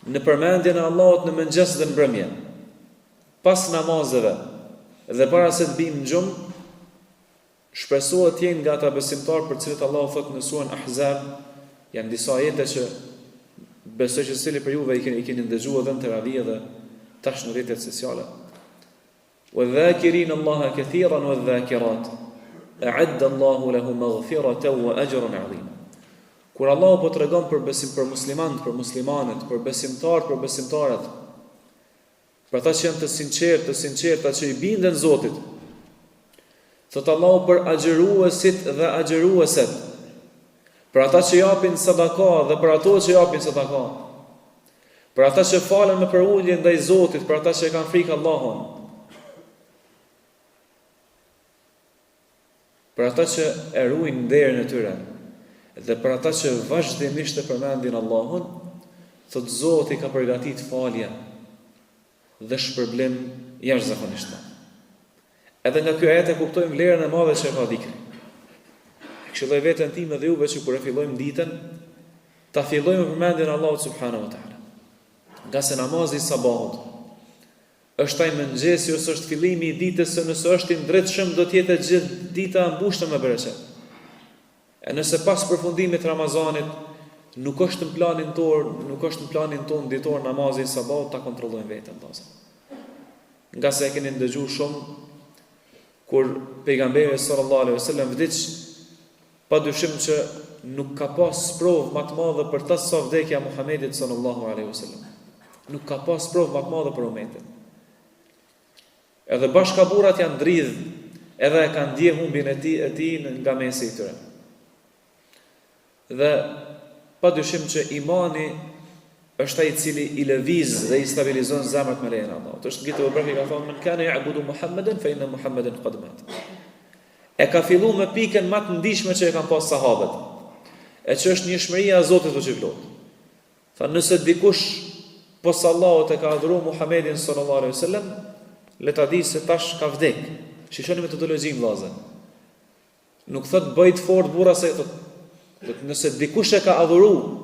në përmendjen e Allahut në mëngjes dhe në mbrëmje, pas namazeve dhe para se të bijmë në gjumë, shpresohet të jenë nga ata besimtarë për cilët Allahu thotë në surën Ahzab, janë disa ajete që besoj që secili për juve i keni ndëgjuar edhe në teravie dhe tash në rrjetet sociale. وَالذَّاكِرِينَ اللَّهَ كَثِيرًا وَالذَّاكِرَاتِ أَعَدَّ اللَّهُ لَهُمْ مَغْفِرَةً وَأَجْرًا عَظِيمًا. Kur Allahu po tregon për muslimanët, për muslimanët, për besimtarët, për besimtarët, për ata që janë të sinqertë, që i binden Zotit, thot Allahu për agjëruesit dhe agjërueset, për ata që japin sadaka dhe për ato që japin sadaka, për ata që falen me përulje ndaj Zotit, për ata që e kanë frikë Allahun, për ata që e ruajnë nderin e tyre, dhe për ata që vazhdimisht e përmendin Allahun, thot Zoti ka përgatitur falje dhe shpërblim jashtëzakonisht. Edhe nga ky ajet e kuptojmë vlerën e madhe që ka dhikri. Këshilloj veten time dhe juve që kur e fillojmë ditën, ta fillojmë përmendjen e Allahut subhanahu wa taala. Nga se namazi i sabahut është ai mëngjesi ose është fillimi i ditës, se nëse është i ndritshëm do të jetë gjithë dita e mbushur me bereqet. E nëse pas përfundimit Ramazanit nuk është në planin ton ditor namazi i sabahut, ta kontrollojmë veten dozë. Nga se e keni ndëgjuar shumë kur pejgamberi sallallahu alaihi wasallam vdiq, padyshim që nuk ka pas provë më të madhe për ta sa vdekja e Muhamedit sallallahu alaihi wasallam. Nuk ka pas provë më të madhe për umetin. Edhe bashkaburrat janë dridh, edhe e kanë ndjer humbin e tij nga mesi i tyre. Dhe padyshim që imani është ai i cili i lëviz dhe i stabilizon zemrat me lejen e Allahut. Është gjithë Ibrahim ka thonë: "Men kana ya'budu Muhammeden fa inna Muhammeden qad mat." E ka filluar me pikën më të ndihshme që e kanë pas sahabët, e që është njëshmëria e Zotit që vlot. Tha, nëse dikush pos Allahut e ka adhuruar Muhammedin sallallahu alaihi wasallam, le ta di se tash ka vdek. Shishoni metodologjin vëllazë. Nuk thot bëj të fort burra se thot, nëse dikush e ka adhuruar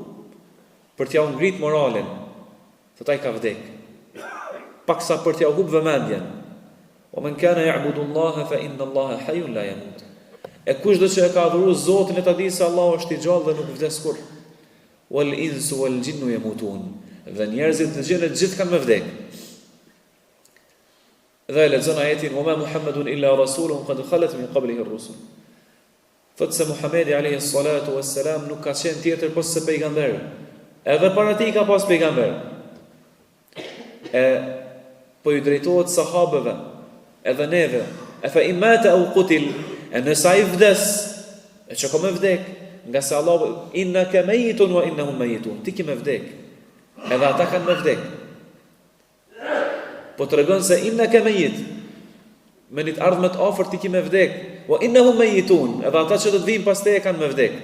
për t'ja ngrit moralin, thot ai ka vdek. Paksa për t'ja humb vëmendjen. O men kana ya'budu Allaha fa inna Allaha hayyun la yamut. E kushdo që e ka adhuruar Zotin, e ta di se Allahu është i gjallë dhe nuk vdes kurrë. Wal insu wal jinnu yamutun. Dhe njerëzit të gjenet gjithë kanë me vdek. Dhe e lexon ajetin: "Wa ma Muhammadun illa rasulun qad khalat min qablihi ar-rusul." Thot se Muhamedi alayhi salatu wassalam nuk ka qenë tjetër pas se pejgamber. Edhe para tij ka pas pejgamber. Po i drejtohet sahabëve, edhe neve. E fa imata au qutil, e nësa i vdes, e që ka me vdek, nga se Allah, innaka mayitun wa innahum mayitun, ti ki me vdek, edhe ata kanë me vdek. Po të regon se innaka mayit, me një të ardhmet ofër ti ki me vdek, wa innahum mayitun, edhe ata që do të vijnë pas te e kanë me vdek.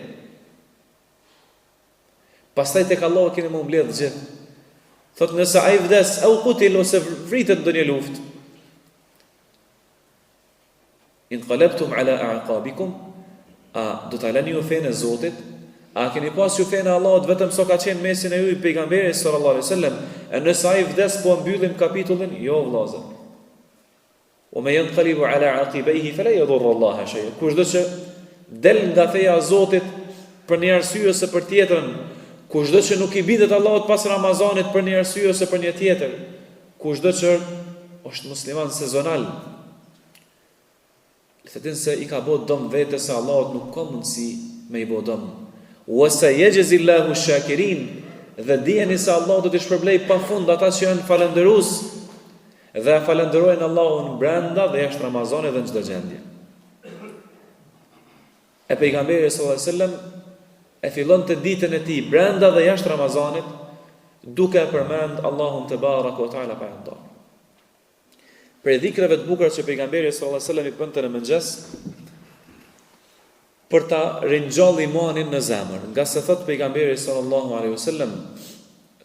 Pastaj tek Allah keni më mbledh gjithë. Thot nëse ai vdes au qutil ose vritet në një luftë, inqalabtum ala a'qabikum, a do ta lani ju fenë e Zotit? A keni pas ju fenë e Allahut vetëm sa ka qenë mesin e ju i pejgamberit sallallahu alaihi wasallam? E nëse ai vdes po mbyllim kapitullin, jo vëllazë. O me yanqalibu ala aqibayhi fala yadurru Allah shay'a. Kushdo që del nga feja e Zotit për një arsye ose për tjetrën, kushdo që nuk i bidet Allahut pas Ramazanit për një arsye ose për një tjetër, kushdo që është musliman sezonal, thëtin se i ka bot dëm vete se Allahut nuk ka mundësi me i bot dëm. Wa sayajzillahu ash-shakirin, dhe dijeni se Allah do t'i shpërblej pafund ata që janë falëndërues dhe falënderojnë Allahun brenda dhe jashtë Ramazanit dhe në çdo gjendje. E pejgamberi sallallahu alaihi wasallam e fillon të ditën e tij brenda dhe jashtë Ramazanit duke përmend Allahun te baraka wa taala pa ndonjë. Për dhikrave të bukura që pejgamberi sallallahu alaihi wasallam i bënte në mëngjes për ta ringjallë imanin në zemër, nga se thot pejgamberi sallallahu alaihi wasallam,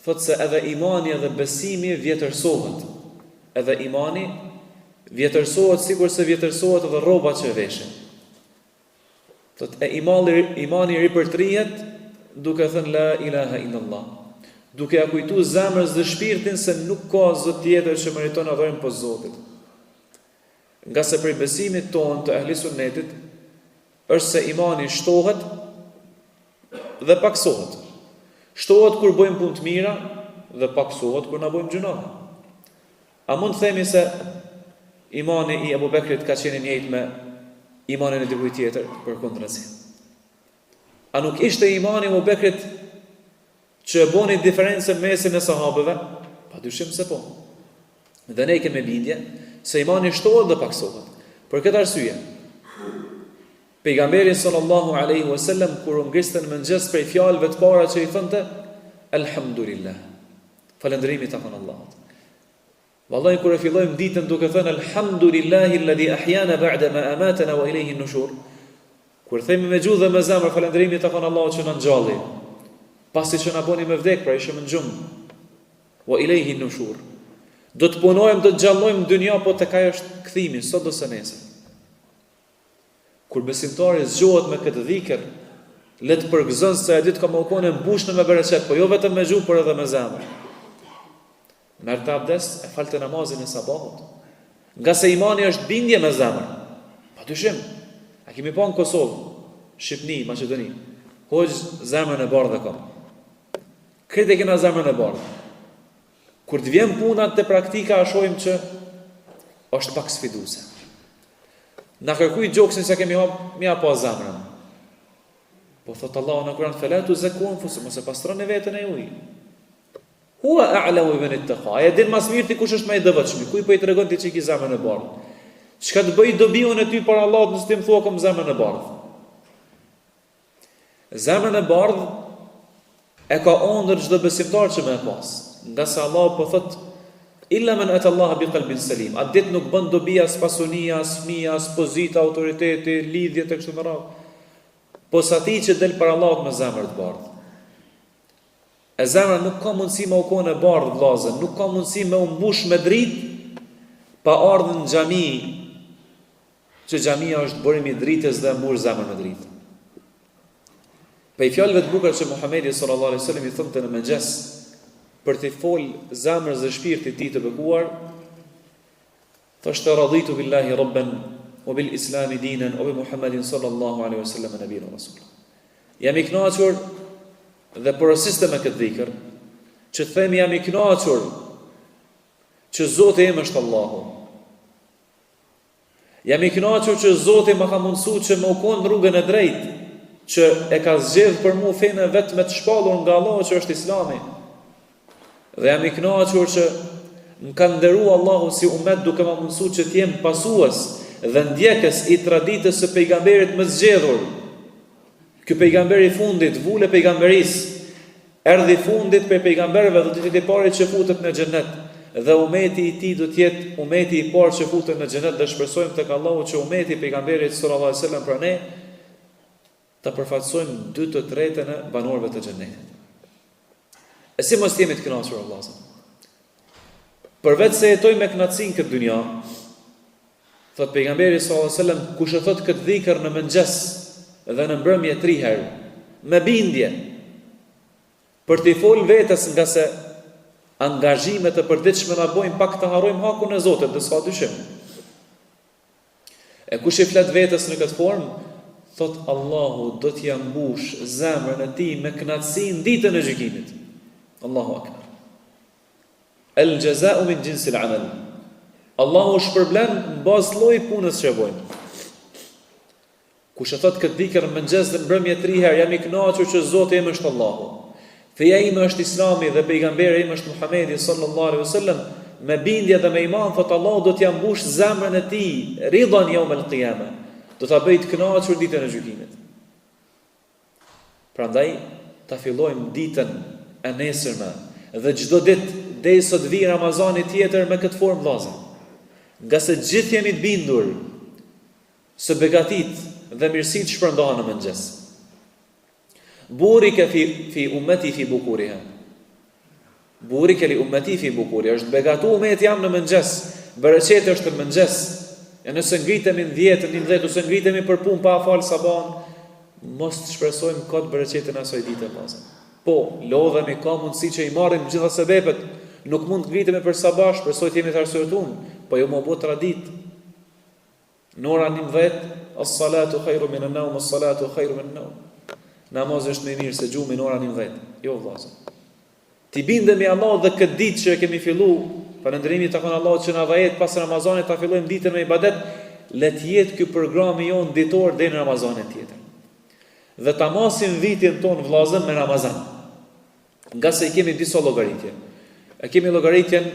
thot se edhe imani edhe besimi vjetërsohet. Edhe imani vjetërsohet sikur se vjetërsohet edhe rroba që veshin. Thot e imani ripërtrihet duke thënë la ilaha illallah, duke ja kujtuar zemrës dhe shpirtin se nuk ka zot tjetër që meriton adhurim poshtë Zotit. Nga se prej besimit tonë të ehli sunnetit është se imani shtohet dhe paksohet. Shtohet kur bëjmë punë të mira dhe paksohet kur na bëjmë gjunohe. A mund të themi se imani i Abu Bekrit ka qenë njëjtë me imanin e dikujt tjetër? Përkundrazi. A nuk ishte imani i Abu Bekrit që e boni diferencën mesin e sahabëve? Padyshim se po. Dhe ne kemi bindje se imani shtohet dhe paksohet. Për këtë arsye, pejgamberi sallallahu alaihi wasallam kur u ngriste në mëngjes prej fjalëve të para që i thonte Alhamdulillah. Falënderimi takon Allahut. Wallahi kur e fillojmë ditën duke thënë Alhamdulillahi alladhi ahyana ba'da ma amatana wa ilayhi an-nushur. Kur themi me gjuhë dhe me zemër falënderimi takon Allahut që na ngjalli, pasi që na boni me vdek, pra ishim në gjumë. Wa ilayhi an-nushur. Do të punojmë, do të gjallojmë në dynja, po tek ai është kthimi, sot ose nesër. Kur besimtari zgjohet me këtë dhikr, le të përgëzon se ai ditë ka më qenë mbushur me bereqet, po jo vetëm me gjuhë, por edhe me zemër. Merrte abdest, e falte namazin e sabahut. Nga se imani është bindje me zemër. Padyshim. A kemi pa në Kosovë, Shqipni, Maqedoni, hoxh zemrën e bardhë ka. Këtë e kena zemrën e bardhë. Kur të vjen puna te praktika, shohim që është pak sfiduese. Na kërkuj gjoksin se kemi hap mia pa zemrën. Po thot Allahu në Kur'an falatu zakun fusu, mos e pastroni veten e juaj. Huwa a'lamu biman ittaqa. Ai din mas mirë ti kush është më i devotshëm. Ku i po i tregon ti çiki zemrën e bardhë. Çka të bëj dobiun e ty për Allahut nëse ti më thua kam zemrën e bardhë. Zemrën e bardhë e ka ëndër çdo besimtar që më e pas. Nga se Allah po thot illa man ata Allah bi qalbin salim. A dit nuk bën dobi as pasunia, as fëmia, as pozita, autoriteti, lidhje tek kështu me radhë. Po sa ti që del për Allahut me zemër të bardhë. E zemra nuk ka mundësi me u konë e bardhë vllazën, nuk ka mundësi me u mbush me dritë pa ardhur në xhami, që xhamia është burimi i dritës dhe mbush zemrën me dritë. Pe fjalëve të bukura që Muhamedi sallallahu alaihi wasallam i thonte në mëngjes për të fol zemrës dhe shpirtit të tij të bekuar, thoshte raditu billahi rabban wa bil islami dinan wa bi Muhammedin sallallahu alaihi wasallam nabiyyan wa rasul. Jam i kënaqur dhe porosiste me këtë dhikr, që themi jam i kënaqur që Zoti im është Allahu. Jam i kënaqur që Zoti më ka mundsuar që më u kon rrugën e drejtë, që e ka zgjedhur për mua fenë vetëm të shpallur nga Allahu që është Islami. Dhe jam i kënaqur që më ka nderuar Allahu si umet duke më mundsuar që të jem pasues dhe ndjekës i traditës së pejgamberit më zgjedhur. Ky pejgamberi i fundit, vule pejgamberisë, erdhi fundit për pejgamberëve dhe do të jetë i pari që futet në xhenet. Dhe umeti i tij do të jetë umeti i parë që futet në xhenet dhe shpresojmë tek Allahu që umeti i pejgamberit sallallahu alajhi wasallam pra ne ta përfaqësojmë 2/3 e banorëve të xhenetit. E si mos jemi të kënaqur vëllazë? Përveç se jetojmë me kënaqësi në këtë dynja, thot pejgamberi sallallahu alajhi wasallam, kush e thot këtë dhikr në mëngjes dhe në mbrëmje 3 herë, me bindje, për t'i fol vetes, nga se angazhimet e përditshme na bojnë pak të harrojmë hakun e Zotit, dhe s'ka dyshim. E kush i flet vetes në këtë formë, thot Allahu do t'ja mbush zemrën e tij me kënaqësi në ditën e gjykimit. Allahu akbar. El jaza'u min jinsil amal. Allahu shpërblen në bazë llojit punës që bojmë. Kush e thot këtë dhikr në mëngjes dhe në mbrëmje 3 herë, jam i kënaqur që Zoti im është Allahu. Feja ime është Islami dhe pejgamberi im është Muhamedi sallallahu alaihi wasallam, me bindje dhe me iman, thot Allahu do t'ja mbush zemrën e tij, ridhan yawm al-qiyamah. Do ta bëj të kënaqur ditën e gjykimit. Prandaj ta fillojmë ditën e nesërme dhe çdo ditë deri sot vi Ramazani tjetër me këtë formë vllazë. Nga se gjithë jemi të bindur se begatit dhe mirësit shpërndohen në mëngjes. Burika fi ummati fi bukuriha. Burika li ummati fi bukuriha. Është begatu ummeti jam në mëngjes. Bereqeti është në mëngjes. E nëse ngritemi në 10, 11, ose ngritemi për punë pa fal sabahun, mos të shpresojmë kot bereqetin asaj dite vllazë. Po, lodhemi, ka mundësi që i marrim gjitha sebepet, nuk mund të ngritemi për sabash, për sot jemi të arsyetuar, po jo më bë tradit. Në ora 11, as-salatu khairu min an-nawm, as-salatu khairu min an-nawm. Namazi është më i mirë se gjumi në ora 11. Jo vëllazë. Ti bindemi Allah dhe këtë ditë që kemi fillu, falënderimi takon Allahut që na vajet pas Ramazanit ta fillojmë ditën me ibadet, le të jetë ky program i jon ditor deri në Ramazanin tjetër. Dhe ta masim vitin ton vëllazën me Ramazan. Nga se i kemi disa llogaritje. E kemi llogaritjen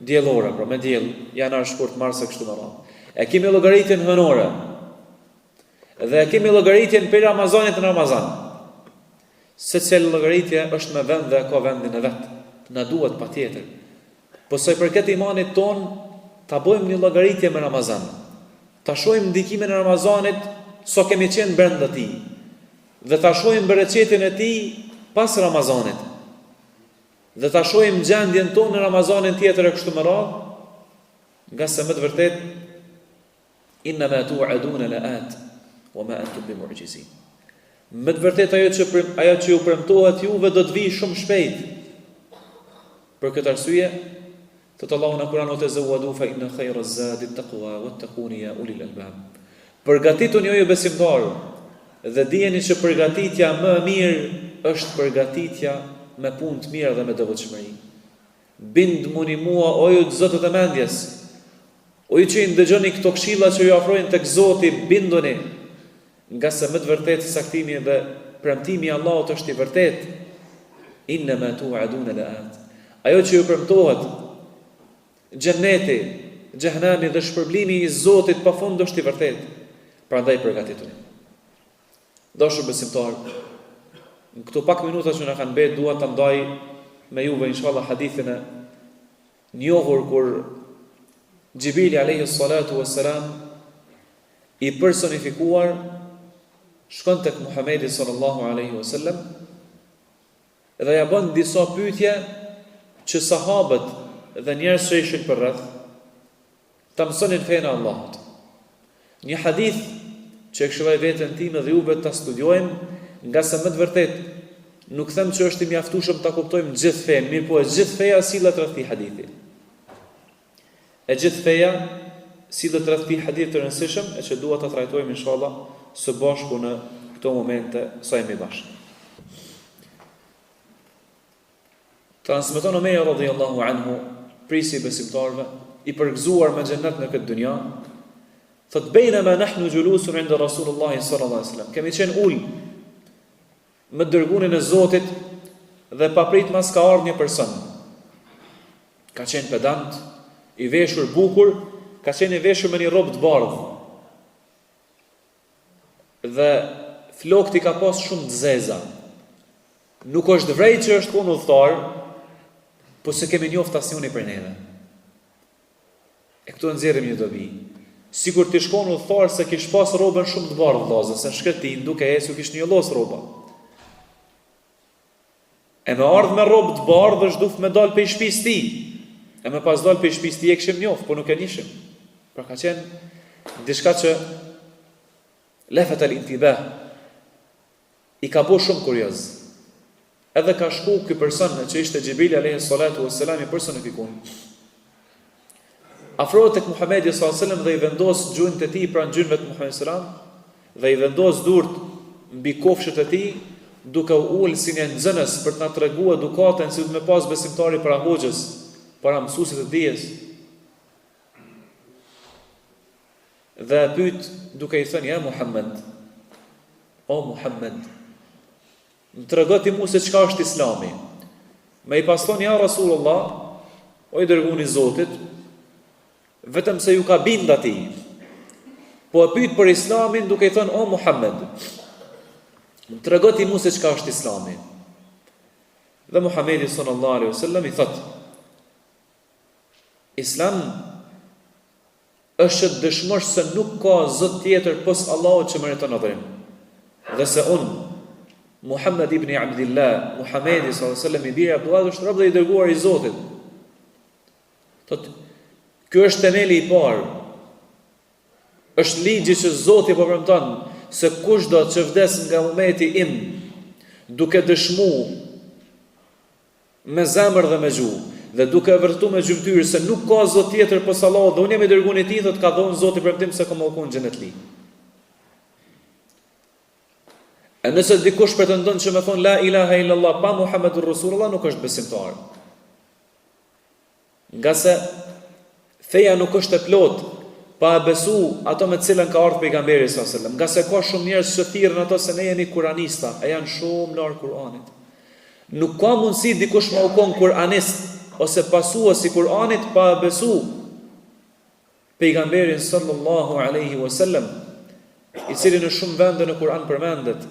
diellore, pra me diell, janar, shkurt, mars e kështu me radhë. E kemi llogaritjen hënore. Dhe e kemi llogaritjen për Ramazanit në Ramazan. Secila llogaritje është me vend dhe ka vendin e vet. Na duhet patjetër. Po sa i përket imanit ton, ta bëjmë një llogaritje me Ramazan. Ta shohim ndikimin e Ramazanit sa kemi qenë brenda tij. Dhe ta shohim bereqetin e tij pas Ramazanit. Dhe ta shohim gjendjen tonë në Ramazanin tjetër e kështu me radhë, nga se më të vërtet inna ma tu'aduna la'at wa ma antum bimu'jizin. Më të vërtet ajo që ju premtohet juve do të vijë shumë shpejt. Për këtë arsye, thot Allahu në Kur'an: "Tazawwadu fa inna khayra az-zadi at-taqwa wattaquni ya ulil albab." Përgatituni ju besimtarë, dhe dijeni që përgatitja më e mirë është përgatitja me punë të mira dhe me devotshmëri. Bindmuni mua o ju zotët e mendjes. O ju që i ndëgjoni këto këshilla që ju afrojnë tek Zoti, binduni, nga se më të vërtetë saktimi dhe premtimi i Allahut është i vërtetë. Inna ma tu'aduna la'at. Ajo që ju premtohet, xheneti, xhehenami dhe shpërblimi i Zotit pafund është i vërtetë. Prandaj përgatituni. Dashur besimtar, në këto pak minuta që na kanë bërë, dua ta ndaj me juve inshallah hadithin e njohur kur Xhibrili alayhi salatu wassalam i personifikuar shkon tek Muhamedi sallallahu alaihi wasallam dhe ja bën disa pyetje që sahabët dhe njerëz që ishin përreth ta mësonin fenë e Allahut. Një hadith që e këshilloj veten time dhe juve ta studiojmë, nga se më të vërtet nuk them që është i mjaftueshëm ta kuptojmë gjithë fenë, mirë po e gjithë feja sillet rreth këtij hadithi. E gjithë feja sillet rreth këtij hadithi të rëndësishëm e që dua ta trajtojmë inshallah së bashku në këto momente sa jemi bashkë. Transmeton Omer radhiyallahu anhu, prisi besimtarve, i përgëzuar me xhennet në këtë dynja, thot bainama nahnu julusun 'inda Rasulullah sallallahu alaihi wasallam. Kemi qenë ul me dërgunin e Zotit dhe paprit mas ka ardhur një person. Ka qenë pedant, i veshur bukur, ka qenë i veshur me një rrobë të bardhë. Dhe flokët i ka pas shumë të zeza. Nuk është vërejtë që është punë udhëtar, po se kemi njoftë asnjëri për neve. E këtu nxjerrim një dobi. Sikur ti shkon udhëtar se kish pas rrobën shumë të bardhë vllazë, se shkretin duke ecur kish një llos rroba. E me ardhë me rrobë të bardhë është duf me dalë për i shpis ti. E me pas dalë për i shpis ti e këshim njofë, po nuk e nishim. Pra ka qenë dishka që lefet al intibah i ka bo shumë kurioz. Edhe ka shku këj person që ishte Xhibrili alayhi salatu wassalam i personifikun. Afrohet tek Muhamedi sallallahu alaihi wasallam dhe i vendos gjunjët e tij pranë gjunjëve të Muhamedit sallallahu alaihi wasallam dhe i vendos durt mbi kofshët e tij, duke u ul si një nxënës për të na treguar edukatën si me pas besimtari para hoxhës, para mësuesit të dijes. Dhe pyet duke i thënë: "Ja Muhammed, o Muhammed, më trego ti mua se çka është Islami." Me i pas thonë: "Ja Rasulullah, o i dërguari i Zotit, vetëm se ju ka bind atij." Po e pyet për Islamin duke i thënë: "O Muhammed, më trego ti mua se çka është Islami." Dhe Muhamedi sallallahu alaihi wasallam i thot: "Islam është të dëshmosh se nuk ka zot tjetër pos Allahut që meriton adhurim. Dhe se unë, Muhammed ibn Abdillah, Muhamedi sallallahu alaihi wasallam i biri Abdullah, është rob dhe i dërguar i Zotit." Thot, ky është temeli i parë. Është ligji që Zoti po premton se kushdo që vdes nga ummeti im duke dëshmu me zemër dhe me gjuhë, dhe duke e vërtetuar me gjymtyrë se nuk ka zot tjetër posa Allahu dhe unë jam i dërguar i tij, thotë ka dhënë Zoti premtim se kam qenë në xhenet li. E nëse dikush pretendon që me thonë la ilaha illallah pa Muhammedur Rasulullah nuk është besimtar. Nga se feja nuk është e plot pa e besu ato me cilën ka ardhur pejgamberi sallallahu alajhi wasallam. Nga se ka shumë njerëz që thirrën ato se ne jemi kuranista, e janë shumë larg Kuranit. Nuk ka mundësi dikush me u kon kuranist ose pasues i Kuranit pa e besu pejgamberin sallallahu alaihi wasallam, i cili në shumë vende në Kur'an përmendet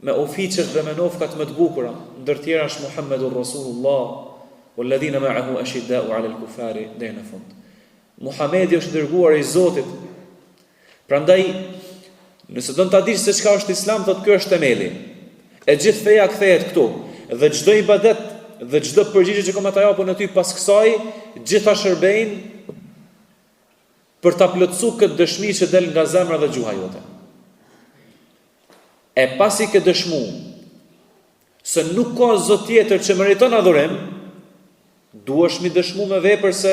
me ofiqet dhe me nofkat më të bukura, ndër tjera është Muhammedur Rasulullah walladhina ma'ahu ashidda'u 'alal kuffari deri në fund. Muhamedi është dërguar i Zotit. Prandaj, nëse do të dish se çka është Islam, thotë ky është themeli. E gjithë feja kthehet këtu, dhe çdo ibadet dhe çdo përgjigje që komo ta japun aty pas kësaj, gjitha shërbejnë për ta plotësuar këtë dëshmi që del nga zemra dhe gjuha jote. E pasi ke dëshmu se nuk ka zot tjetër që meriton adhurim, duhesh mi dëshmu me vepër se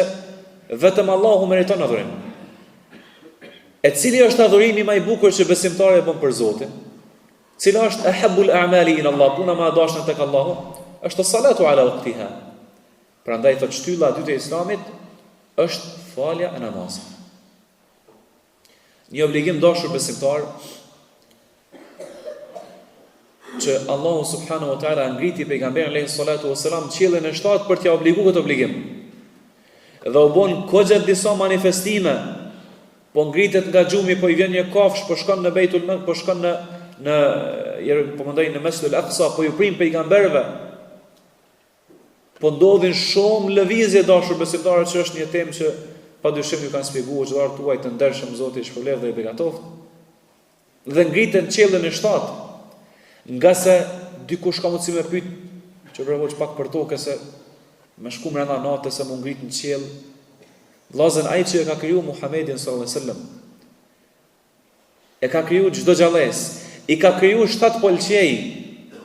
vetëm Allahu meriton adhurim. E cili është adhurimi më i bukur që besimtari e bën për Zotin? Cila është ahabbul a'mali ila Allah, puna më e dashur tek Allahu? Është salatu ala waqtiha. Prandaj thotë shtylla e dytë e Islamit është falja e namazit. Një obligim dashur besimtar që Allahu subhanahu wa ta'ala ngriti pejgamberin alayhi salatu wasalam qiellin e 7 për t'ia obliguar këtë obligim. Dhe u bën kogja disa manifestime, po ngritet nga xhumi, po i vjen një kafsh, po shkon në Beitul Maqdis, po shkon po mendoj në Mesjidul Aqsa, po ju prim pejgamberëve. Po ndodhin shumë lëvizje dashur besimtarë, që është një temë që padyshim ju kanë shpjeguar xhallar tuaj të ndershëm, Zoti i shpëlbërë dhe i begatoft. Dhe ngritën qiellin e 7. Nga se dikush ka mundësi me pyet, që përvoç pak për tokë se me shku mrena natës se më ngrit në qiell. Vllazën ai që e ka kriju Muhamedit sallallahu alaihi wasallam, e ka kriju çdo gjallës, i ka kriju 7 polqej.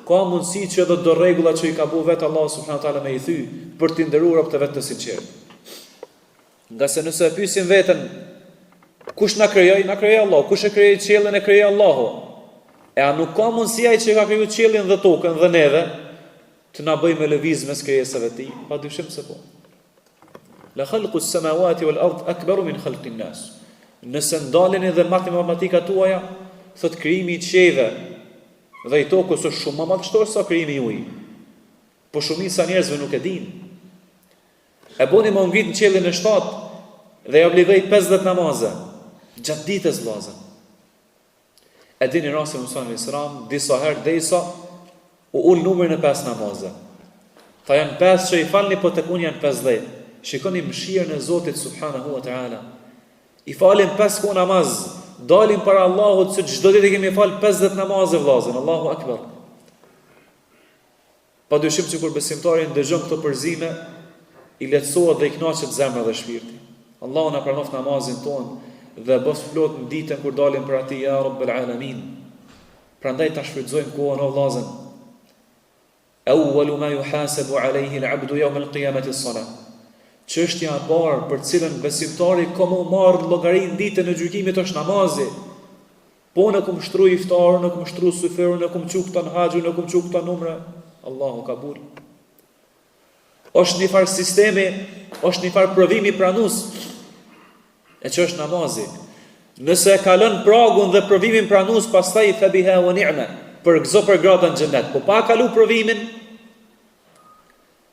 Ka mundësi që edhe do rregulla që i ka bu vetë Allah subhanahu wa taala me i thy për t'i nderuar robët e vet të sinqert. Nga se nëse e pyesin veten kush na krijoi Allah, kush e krijoi qiellin, e krijoi Allahu. E a nuk ka mundësi ai që ka kriju qiellin dhe tokën dhe neve të na bëjmë me lëviz mes krijesave të tij? Padyshim se po. La khalqu as-samawati wal ard akbaru min khalqi an-nas. Nëse ndaleni dhe matematikat tuaja, thot krijimi i qiellive dhe i tokës është shumë më madhështor se krijimi i ujit. Po shumica e njerëzve nuk e dinë. E bëni më ngrit në qiellin e 7 dhe ja obligoi 50 namaze gjatë ditës vllazë. E dini rastin e Muhamedit sallallahu disa herë derisa u ul numrin e 5 namaze. Tha janë 5 që i falni, po tek unë janë 50. Shikoni mëshirën e Zotit subhanahu wa taala. I falim 5 kohë namaz, dalim para Allahut se çdo ditë kemi fal 50 namaze vllazën. Allahu akbar. Padyshim që kur besimtari ndëgjon këto përzime, i lehtësohet dhe i kënaqet zemra dhe shpirti. Allahu na pranoft namazin ton dhe bëf plot në ditën kur dalim për ati, ja Rabbel Alamin. Prandaj ta shfrytëzojmë kohën o vllazën. Awwalu ma yuhasabu alayhi al-'abdu yawm al-qiyamati as-salah. Çështja e parë për cilën besimtari ka më marrë llogarinë ditën e gjykimit është namazi. Po në kum shtru iftarun, në kum shtru sufërun, në kum çuk tan haxhu, në kum çuk tan umra. Allahu kabul. Është një farë sistemi, është një farë provimi pranues. E që është namazi. Nëse e kalon pragun dhe provimin pranues, pastaj fa biha wa ni'ma, për gëzo për gradën në xhenet. Po pa kalu provimin,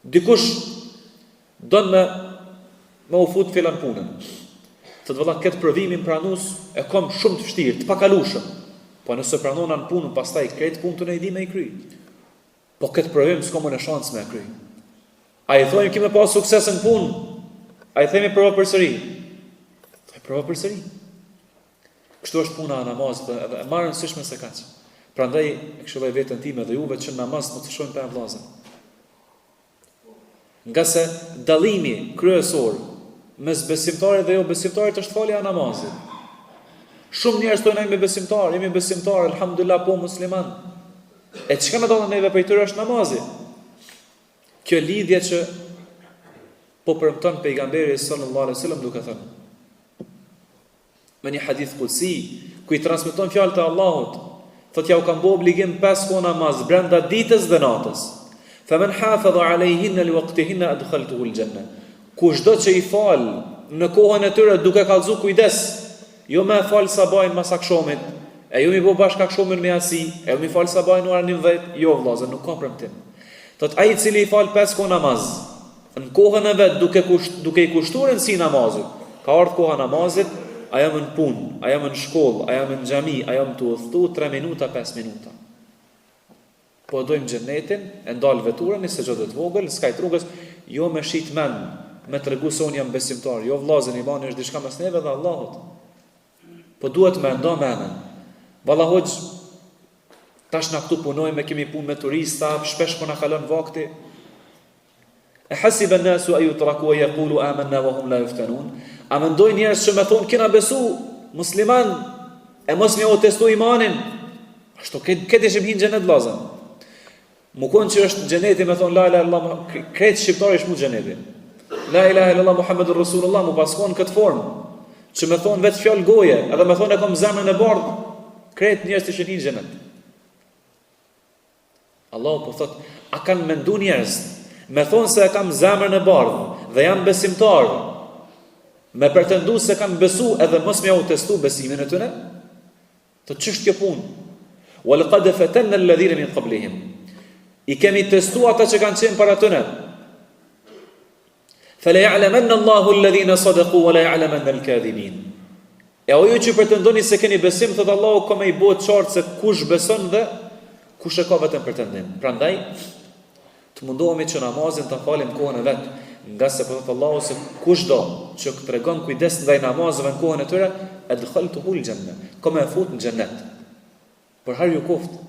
dikush don me u fut filan punën. Thotë valla këtë provimin pranues e kam shumë të vështirë, të pakalueshëm. Po nëse pranona në punën, pastaj këtë punën e di me i kry. Po këtë provim s'kam në shans me e kry. A i thojmë kime pas sukses në punë? A i themi prova përsëri? Prova përsëri. Kështu është puna e namazit dhe e marrën sysh me se kaq. Prandaj e këshilloj veten time dhe juve që në namaz mos të shojnë pa vllazën. Nga se dallimi kryesor mes besimtarit dhe jo besimtarit është falja e namazit. Shumë njerëz thonë me besimtar, jemi besimtar, alhamdulillah po musliman. E çka na thonë neve për tyre është namazi. Kjo lidhje që po premton pejgamberi sallallahu alaihi wasallam duke thënë me një hadith qudsi ku i transmeton fjalët e Allahut, thotë ja u kam bë obligim 5 kohë namaz brenda ditës dhe natës. Faman hafadha alayhinna liwaqtihinna adkhaltuhu aljanna. Kushdo që i fal në kohën e tyre duke kallzu kujdes, jo më fal sabahin mas akşomit, e jo mi bë bashkë akşomin me asi, e jo mi fal sabahin në orën 19, jo vëllazër, nuk ka premtim. Thotë ai i cili i fal 5 kohë namaz në kohën e vet duke i kushtuar si namazit, ka ardhur koha namazit, a jam në punë, a jam në shkollë, a jam në xhami, a jam të udhëtu 3 minuta, 5 minuta. Po dojmë xhenetin, e ndal veturën, se çdo të vogël, skajt rrugës, jo me shit mend, me tregu se unë jam besimtar, jo vllazën imani është diçka mes neve dhe Allahut. Po duhet me ndo mendën. Valla hoxh, tash na këtu punojmë, kemi punë me turista, shpesh po na kalon vakti. E hasiba an-nasu ay yutraku wa yaqulu amanna wa hum la yuftanun. A mendojnë njerëz që më thonë kena besu musliman e mos më u testu imanin? Ashtu këtë ishim hinë xhenet vllazën. Mu kon që është xheneti më thonë la ilaha illallah, kretë shqiptarë është mu xheneti. La ilaha illallah Muhammedur Rasulullah mu paskon këtë formë. Që më thonë vetë fjalë goje, edhe më thonë e kam zemrën e bardhë, kretë njerëz që hinë xhenet. Allahu po thotë, a kanë mendu njerëz me thonë se e kam zemrën e bardhë dhe jam besimtar, me pretendu se kanë besu edhe mos me u testu besimin e tyre? Të ç'është kjo punë? Wa laqad fatanna alladhina min qablihim. I kemi testu ata që kanë qenë para tyre. Fala ya'lamanna Allahu alladhina sadaqu wa la ya'lamanna al-kadhibin. E ajo që pretendoni se keni besim, thot Allahu ka më i bëhet qartë se kush beson dhe kush e ka vetëm pretendim. Prandaj të mundohemi që namazin ta falim kohën e vet, nga se po thot Allahu se kushdo që tregon kujdes ndaj namazeve në kohën e tyre, adkhaltuhu al-janna, ka më fut në xhennet. Por har ju kuft.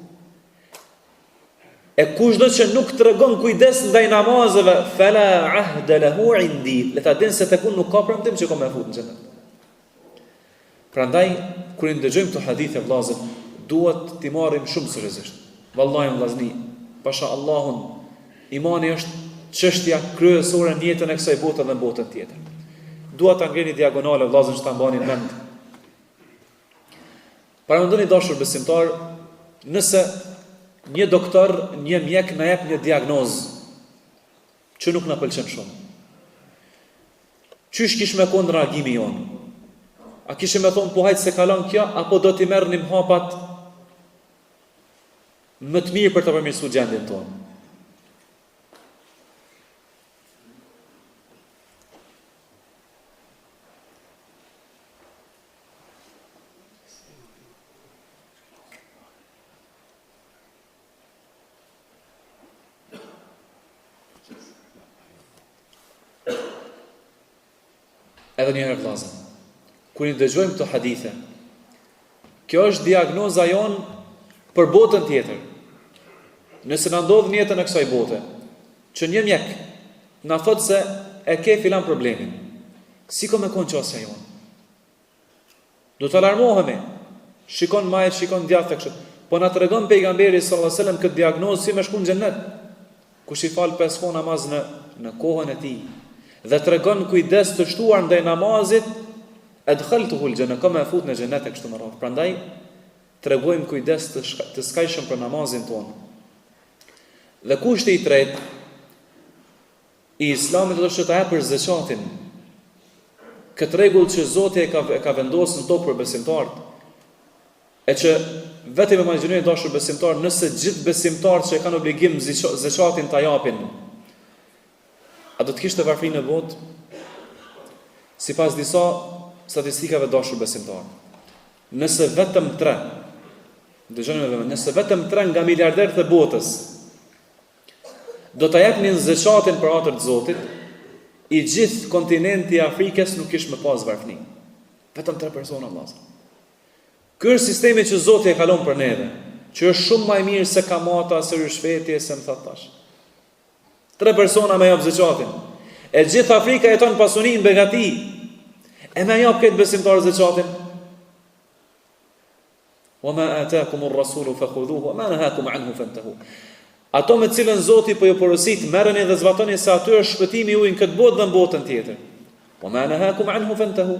E kushdo që nuk tregon kujdes ndaj namazeve, fala ahda lahu indi, le ta din se tekun nuk ka premtim që ka më fut në xhennet. Prandaj kur i ndëgjojmë këto hadithe vllazër, duhet t'i marrim shumë seriozisht. Vallahi vllazni, pasha Allahun, imani është çështja kryesore në jetën e kësaj bote dhe në botën tjetër. Dua ta ngreni diagonale vllazën që ta mbani në mend. Para mendoni dashur besimtar, nëse një doktor, një mjek na jep një diagnozë që nuk na pëlqen shumë. Çysh kish me kon reagimi jon? A kishë me thonë, po hajtë se kalon kjo, apo do t'i merë një hapat më të mirë për të përmirësu gjendjen tonë? Edhe një herë vllazën, kur i dëgjojmë këto hadithe, kjo është diagnoza jonë për botën tjetër. Nëse na ndodh në jetën e kësaj bote, që një mjek na thotë se e ke filan problemin, si ka me konë qasja jonë? Do të alarmohemi, shikon majt, shikon djathë, kështë. Po na tregon pejgamberi sallallahu alajhi wasallam këtë diagnozë si me shku në xhennet, kush i fal 5 kohë namaz në kohën e tij, dhe tregon kujdes të shtuar ndaj namazit, adkhaltuhu al-janna, ka më fut në xhenet e kështu me radhë. Prandaj tregojmë kujdes të skajshëm për namazin tonë. Dhe kushti i tretë i Islamit është që ta jap për zakatin. Këtë rregull që Zoti e ka vendosur në tokë për besimtarët, e që vetëm imagjinojeni dashur besimtar, nëse gjithë besimtarët që kanë obligim zakatin ta japin, a do të kishte varfëri në botë? Sipas disa statistikave dashur besimtar, nëse vetëm 3, nëse vetëm 3 nga miliarderët e botës do ta japnin zakatin për atë të Zotit, i gjithë kontinenti i Afrikës nuk kish më pas varfëni. Vetëm 3 persona vllazë. Ky është sistemi që Zoti e kalon për neve, që është shumë më i mirë se kamata, se rishfeti, se më thatë tash. 3 persona me jap zakatin. E gjithë Afrika jeton pasuni në begati. E me jap këtë besimtarë zakatin. Wa ma ataakum ar-rasulu fakhudhuhu wa ma nahakum anhu fantahu. Ato me cilën Zoti po ju porosit, merreni dhe zbatoni se aty është shpëtimi juaj në këtë botë dhe në botën tjetër. Po ma nahakum anhu fantahu.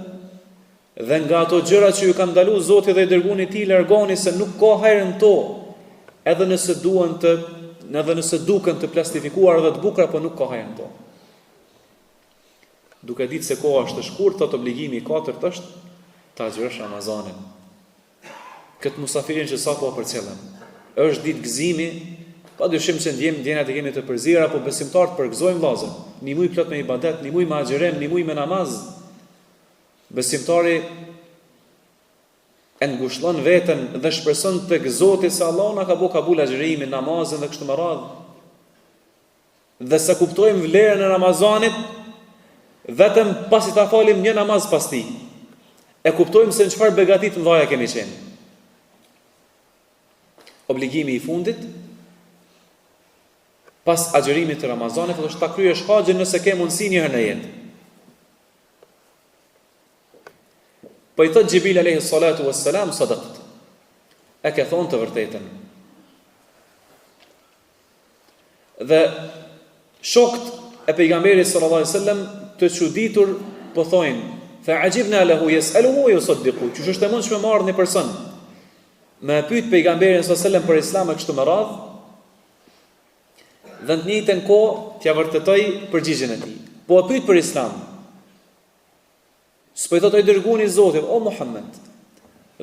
Dhe nga ato gjëra që ju ka ndaluar Zoti dhe i dërguari i tij largoni, se nuk ka hajër në to. Edhe nëse duken të plastifikuar dhe të bukura, po nuk ka hajër në to. Duke ditë se koha është e shkurtër, thot obligimi i katërt është ta agjërosh Ramazanin. Këtë musafirin që sapo përcjellëm, është ditë gëzimi, padyshim se ndjenjat e kemi të përzira, po besimtarët përgëzojmë vllazër. Një muaj plot me ibadet, një muaj me agjërim, një muaj me namaz. Besimtari e ngushëllon veten dhe shpreson tek Zoti se Allah na ka bëu kabul agjërimin, namazin dhe kështu me radhë. Dhe sa kuptojmë vlerën e Ramazanit, vetëm pasi ta falim një namaz pas tij, e kuptojmë se në çfarë begati të mëdha kemi qenë. Obligimi i fundit pas agjërimit të Ramazanit është ta kryesh haxhin nëse ke mundësi një herë në jetë. Po i thot Gjibril alayhi salatu wassalam, sadaqt. E ke thonë të vërtetën. Dhe shokët e pejgamberit sallallahu alaihi wasallam të çuditur po thojnë, fa ajibna lahu yas'aluhu wa yusaddiqu. Që është e mundshme marrë një person me pyet pejgamberin sallallahu alaihi wasallam për Islam e kështu me radhë, dhe në të njëjtën kohë t'ia vërtetoj përgjigjen e tij. Po e pyet për Islam. S'po i thotë i dërguari i Zotit, o Muhammed.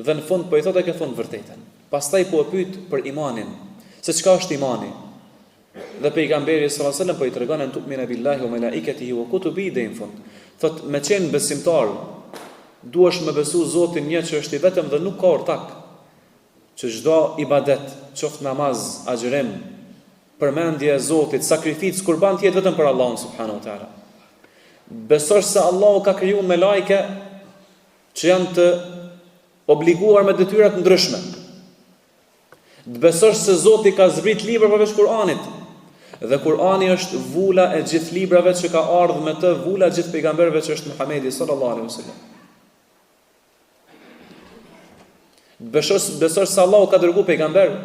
Dhe në fund po i thotë e ke thonë vërtetën. Pastaj po e pyet për imanin, se çka është imani. Dhe pejgamberi sallallahu alajhi wasallam po i tregon an tu'mina billahi wa malaikatihi wa kutubihi dhe në fund. Thotë me qenë besimtar, duhesh me besu Zotin një që është i vetëm dhe nuk ka ortak. Që çdo ibadet, qoftë namaz, agjërim, përmendje e Zotit, sakrificë, kurban të jetë vetëm për Allahun subhanahu wa taala. Besosh se Allahu ka krijuar me lajke që janë të obliguar me detyra të ndryshme. Të besosh se Zoti ka zbrit libra përveç Kur'anit. Dhe Kur'ani është vula e gjithë librave që ka ardhur me të, vula e gjithë pejgamberëve që është Muhamedi sallallahu alaihi wasallam. Besosh se Allahu ka dërguar pejgamber.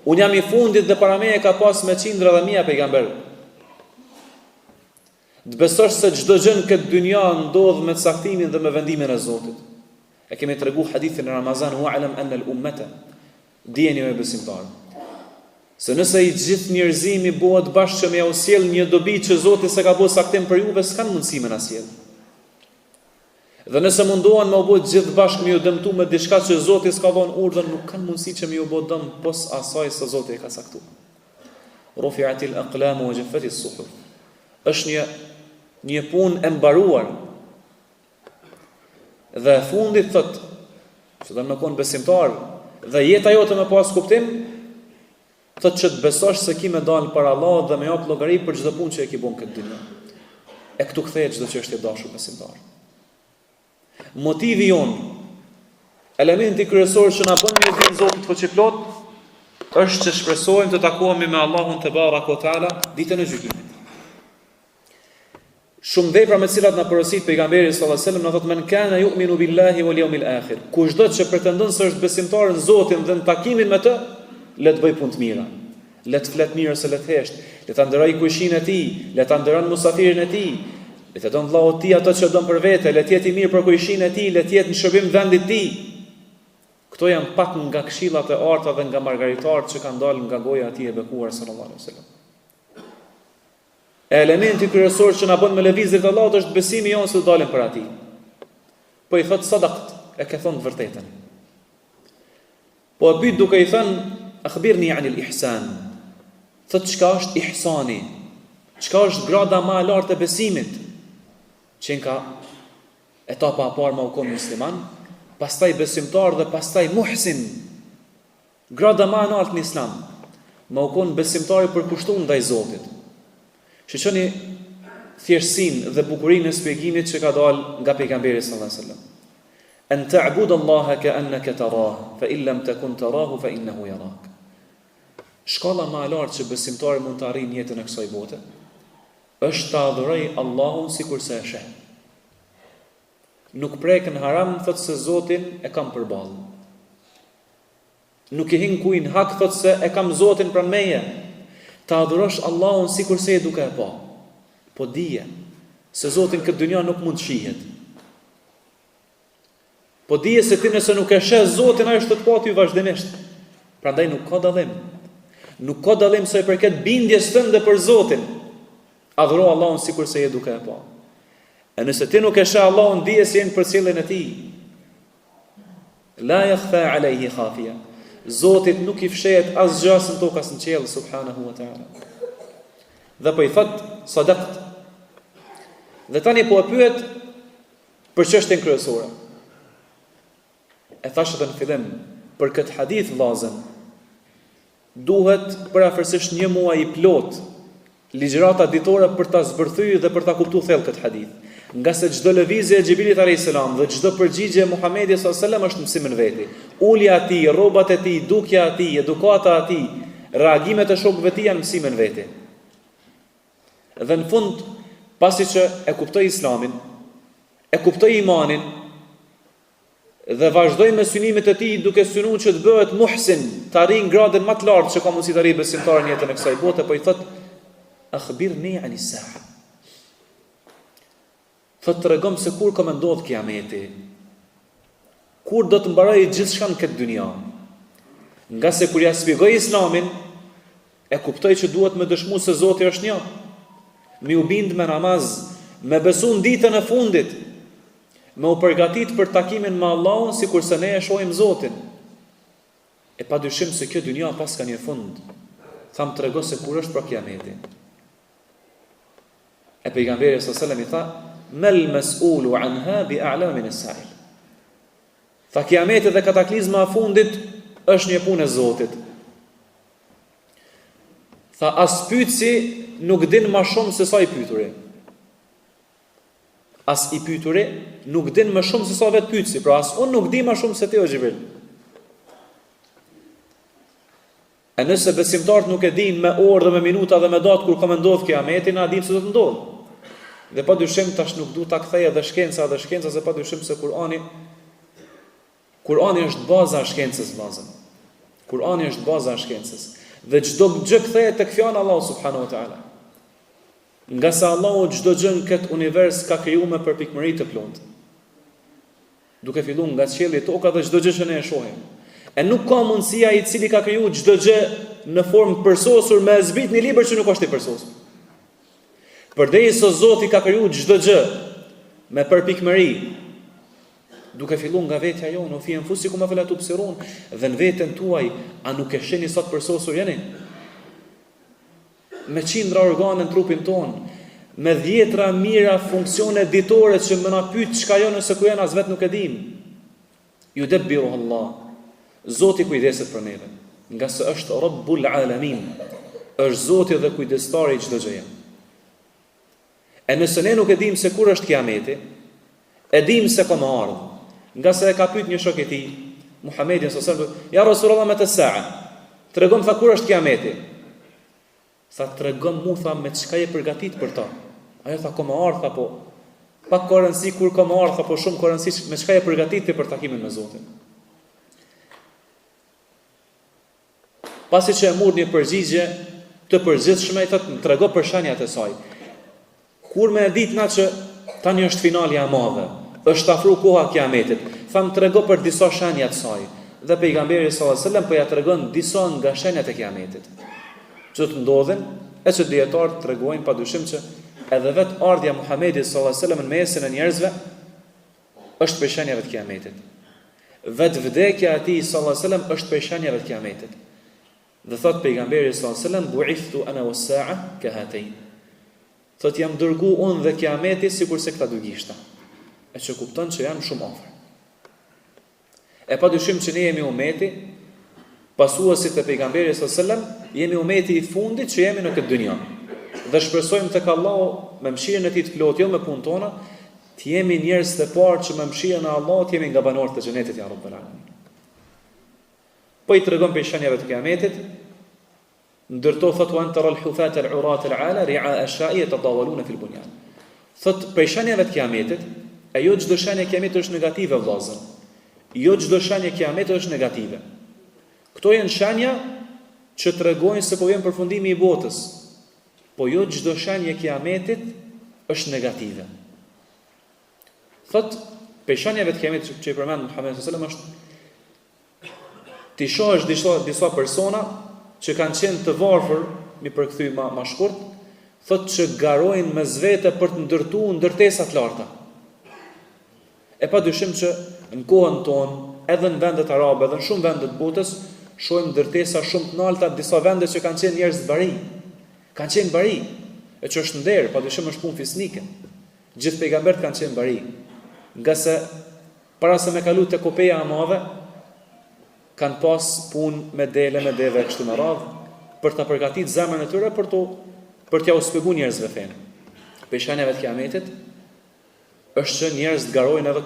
Unë jam i fundit dhe para meje ka pas me qindra dhe mia pejgamber. Të besosh se çdo gjë në këtë dynja ndodh me caktimin dhe me vendimin e Zotit. E kemi treguar hadithin e Ramazan, wa'lam anna al-ummata, dijeni o besimtar, se nëse i gjithë njerëzimi bëhet bashkë që me u sjell një dobi që Zoti s'e ka bërë saktim për juve, s'kan mundësi me na sjell. Dhe nëse mundohen me u bë gjithë bashkë me u dëmtu me diçka që Zoti s'ka dhënë urdhën, nuk kanë mundësi që me u bë dëm pos asaj se Zoti e ka caktuar. Rufi'atil aqlamu wa jaffatis suhuf. Është një punë e mbaruar. Dhe fundit thot, që do të më kon besimtar dhe jeta jote me pas kuptim, thot që të besosh se ki me dalë para Allahut dhe me jap llogari për çdo punë që e ke bën këtë ditë. E këtu kthehet çdo çështje e dashur besimtar. Motivi jon, elementi kryesor që na bën me din Zotit fuqiplot, është që shpresojmë të takohemi me Allahun te baraka o taala ditën e gjykimit. Shumë vepra me cilat na porosit pejgamberi sallallahu alajhi wasallam na thotë men kana yu'minu billahi wal yawmil akhir. Kushdo që pretendon se është besimtar në Zotin dhe në takimin me të, le të bëj punë të mira. Le të flet mirë ose le të hesht, le ta nderoj kujshin e tij, le ta nderon musafirin e tij, le të don vllau i tij ato që don për vete, le të jetë i mirë për kujshin e tij, le të jetë në shërbim vendit të tij. Këto janë pak nga këshillat e arta dhe nga margaritarët që kanë dalë nga goja e tij e bekuar sallallahu alajhi wasallam. Elementi kryesor që na bën me lëvizjet e Allahut është besimi jonë se do dalim për atij. Po i thot sadaqt, e ke thonë të vërtetën. Po e pyet duke i thënë akhbirni anil ihsan. Thot çka është ihsani? Çka është grada më e lartë e besimit? Që nga etapa e parë më u kon musliman, pastaj besimtar dhe pastaj muhsin. Grada më e lartë në Islam, më u kon besimtari përkushtuar ndaj Zotit. Shqoni thjeshtësinë dhe bukurinë e shpjegimit që ka dalë nga pejgamberi sallallahu alajhi wasallam. An ta'budu Allaha ka'annaka tarahu, fa in lam takun tarahu fa innahu yarak. Shkolla më e lartë që besimtari mund të arrijë në jetën e kësaj bote është ta adhuroj Allahun sikur se e sheh. Nuk prekën haram, thot se Zotin e kam përballë. Nuk i hin kujin hak, thot se e kam Zotin pranë meje. ta adhurosh Allahun sikur se e duke e pa. Po dije se Zotin këtë dynja nuk mund të shihet. Po dije se ti nëse nuk e sheh Zotin, ai është të pati vazhdimisht. Prandaj nuk ka dallim. Nuk ka dallim sa i përket bindjes tënde për Zotin. Adhuro Allahun sikur se e duke e pa. E nëse ti nuk e sheh Allahun, dije se jeni për cilën e tij. La yakhfa alayhi khafiya. Zotit nuk i fshehet asgjë në tokë as në qiell subhanahu wa taala. Dhe po i thot sadaqt. Dhe tani po e pyet për çështjen kryesore. E thashë edhe në fillim, për këtë hadith vllazën, duhet përafërsisht 1 muaj i plot ligjërata ditore për ta zbërthyer dhe për ta kuptuar thellë këtë hadith. Nga se çdo lëvizje e Xhibrilit alayhis salam dhe çdo përgjigje e Muhamedit sallallahu alaihi wasallam është mësim në veti. Ulja e tij, rrobat e tij, dukja e tij, edukata e tij, reagimet e shokëve të tij janë mësim në veti. Dhe në fund, pasi që e kuptoi Islamin, e kuptoi imanin dhe vazhdoi me synimet e tij duke synuar që të bëhet muhsin, të arrijë gradën më të lartë që ka mundësi të arrijë besimtari në jetën e kësaj bote, po i thot akhbirni ani sa'a. Thot tregom se kur ka më ndodh kiameti. Kur do të mbarojë gjithçka në këtë dynja. Nga se kur ja shpjegoi Islamin, e kuptoi që duhet me dëshmu se Zoti është një. Me u bind me namaz, me besu në ditën e fundit, me u përgatit për takimin me Allahun sikur se ne e shohim Zotin. E pa dyshim se kjo dynja pas ka një fund. Tham trego se kur është pra kiameti. E pejgamberi sallallahu alajhi wasallam i tha: "Mal mas'ulu anha bi a'lam min as-sa'il." Tha kiameti dhe kataklizma e fundit është një punë e Zotit. Tha as pyetsi nuk din më shumë se sa i pyeturi. As i pyeturi nuk din më shumë se sa vetë pyetsi, pra as unë nuk di më shumë se ti o Xhibril. E nëse besimtarët nuk e din me orë dhe me minuta dhe me datë kur ka më ndodh kiameti, na dim se do të ndodh. Dhe pa dyshim tash nuk du ta kthej edhe shkenca se pa dyshim se Kurani është baza e shkencës vllazën. Kurani është baza e shkencës. Dhe çdo gjë kthehet tek fjala e Allahut subhanahu wa taala. Nga sa Allahu çdo gjë në këtë univers ka krijuar me përpikmëri të plotë. Duke filluar nga qielli, toka dhe çdo gjë që ne e shohim. E nuk ka mundësi ai i cili ka krijuar çdo gjë në formë përsosur me zbrit një libër që nuk është i përsosur. Përderisa Zoti ka krijuar çdo gjë me përpikmëri, duke filluar nga vetja jonë, o fi anfusikum afala tubsirun, dhe në veten tuaj, a nuk e shihni sot përsosur jeni? Me qindra organe në trupin ton, me 10 mira funksione ditore që më na pyet çka janë nëse ku janë as vet nuk e dim. Yudabbiru Allah. Zoti kujdeset për neve, nga se është Rabbul Alamin, është Zoti dhe kujdestari i çdo gjëje. E nëse ne nuk e dim se kur është kiameti, e dim se ka më ardhur. Nga se e ka pyet një shok i tij, Muhamedit sallallahu alaihi wasallam, ja Rasulullah meta sa'a. Tregom tha kur është kiameti. Tha tregom mu tha me çka je përgatit për ta. Ajo tha ka më ardhur apo pak ka rëndësi kur ka më ardhur apo shumë ka rëndësi me çka je përgatitur për takimin me Zotin. Pasi që e mur një përgjigje të përgjithshme, i thotë, më trego për shenjat e saj. Kur me e ditë na që tani është finalja e madhe, është afru koha e kiametit, tha më trego për disa shenja të saj. Dhe pejgamberi sallallahu alajhi wasallam po ja tregon disa nga shenjat e kiametit. Që të ndodhin, e që dietarët tregojnë padyshim që edhe vetë ardhja e Muhamedit sallallahu alajhi wasallam në mesin e njerëzve është për shenjave të kiametit. Vetë vdekja e tij sallallahu alajhi wasallam është për shenjave të kiametit. Dhe thot pejgamberi sallallahu alajhi wasallam bu'ithtu ana was-sa'a ka hatayn. Thot jam dërgu unë dhe kiameti sikurse këta dy gishta. E që kupton që janë shumë afër. E padyshim që ne jemi umeti pasuesit e pejgamberit sallallahu alajhi wasallam, jemi umeti i fundit që jemi në këtë dynjë. Dhe shpresojmë tek Allahu me mëshirën e tij të plotë, jo me punën tonë, të jemi njerëz të parë që me mëshirën e Allahut jemi nga banorët e xhenetit ya Rabbul Alamin. Po i tregon për shenjave të kiametit, ndërto thot wa antara al-hufat al-urat al-ala ri'a ash-sha'i yatadawaluna fi al-bunyan. Thot për shenjave të kiametit, ajo çdo shenjë e kiametit është negative vëllazër. Jo çdo shenjë e kiametit është negative. Këto janë shenja që tregojnë se po vjen përfundimi i botës, po jo çdo shenjë e kiametit është negative. Thot, pe shenjave të kiametit që i përmend Muhamedi sallallahu alaihi wasallam është ti shohësh disa persona që kanë qenë të varfër, mi përkthy ma shkurt, thot që garojnë me zvete për të ndërtuar ndërtesa të larta. E pa dyshim që në kohën tonë, edhe në vendet arabe, edhe në shumë vendet botës, shohim ndërtesa shumë të larta, disa vende që kanë qenë njerëz bari. Kanë qenë bari, e që është nder, pa dyshim është punë fisnike. Gjithë pejgambert kanë qenë bari. Nga se para se me kalu të kopeja e madhe, kanë pas punë me deve kështu me radhë, për të përgatit zemrën e tyre për t'ja u shpjegu njerëzve fenë. Për shenjave të kiametit është që njerëz të garojnë, edhe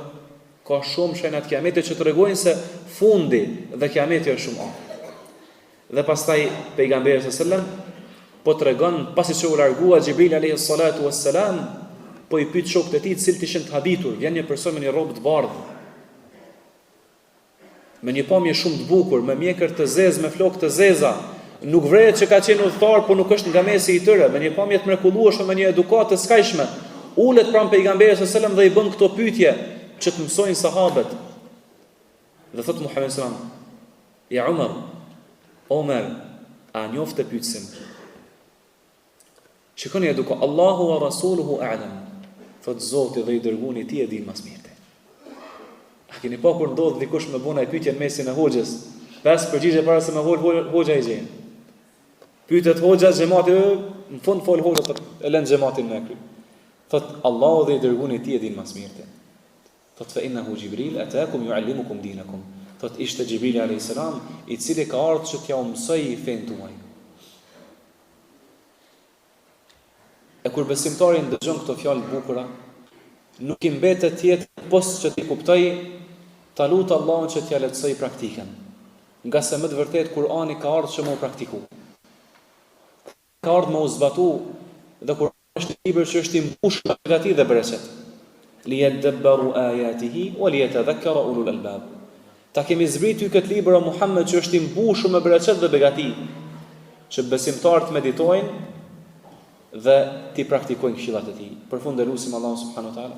ka shumë shenja të kiametit që tregojnë se fundi dhe kiameti është shumë afër. Dhe pastaj pejgamberi sallallahu alajhi wasallam po tregon pasi që u largua Xhibril alayhi salatu wassalam, po i pyet shokët e tij cilët ishin të habitur, vjen një person me një rrobë të bardhë, me një pamje shumë të bukur, me mjekër të zezë, me flokë të zeza, nuk vret që ka qenë udhëtar, po nuk është nga mesi i tyre, me një pamje të mrekullueshme, me një edukatë të skajshme, ulet pranë pejgamberit sallallahu alajhi wasallam dhe i bën këto pyetje që të mësojnë sahabët. Dhe thot Muhamedi sallallahu alajhi wasallam: "Ja Umar, a njoftë të pyetsim?" Shikoni eduka, Allahu wa rasuluhu a'lam. Thot Zoti dhe i dërguari i tij e din më së miri. A keni pa kur ndodh dikush me bëna e pyetje në mesin e hoxhës, pas përgjigje para se me hoxha i gjen. Pyetet hoxha xhamati, në fund fol hoxha e lën xhamatin me kry. Thot Allahu dhe i dërguari i tij e din më së miri. Thot fa innahu Jibril ataakum yuallimukum dinakum. Thot ishte Jibrili alayhis salam i cili ka ardhur që t'ja mësoj fen tuaj. E kur besimtari ndëgjon këto fjalë të bukura, nuk i mbetet tjetër posa që ti kuptoj ta lut Allahun që t'ja lehtësoj praktikën. Nga se më të vërtet Kur'ani ka ardhur që më u praktiku. Ka ardhur më u zbatu dhe Kur'ani është libër që është i mbushur me begati dhe bereqet. Liyadabbaru ayatihi wa liyatadhakkara ulul albab. Ta kemi zbritur këtë libër o Muhammed që është i mbushur me bereqet dhe begati, që besimtarët meditojnë dhe ti praktikojnë këshillat e tij. Përfund lutim Allahun subhanahu wa taala